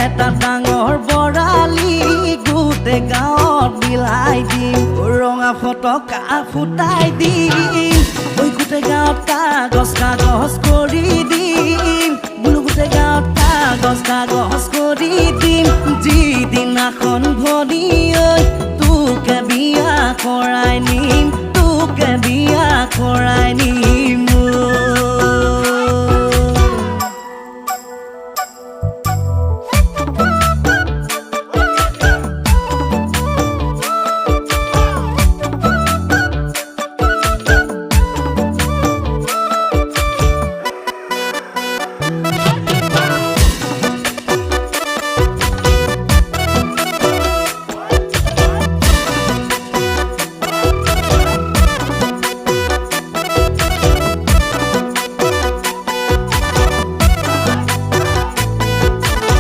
এটা ডাঙৰ বৰালি গোটেই গাঁৱত বিলাই দিম ৰঙা ফটকা ফুটাই দিম ঐ গোটেই গাঁৱত কাগজ কাগজ কৰি দিম বোলো গোটেই গাঁৱত কাগজ কাগজ কৰি দিম যিদিনাখন ভনী ঐ তোকে বিয়া কৰাই নিম তোকে বিয়া কৰাই নিম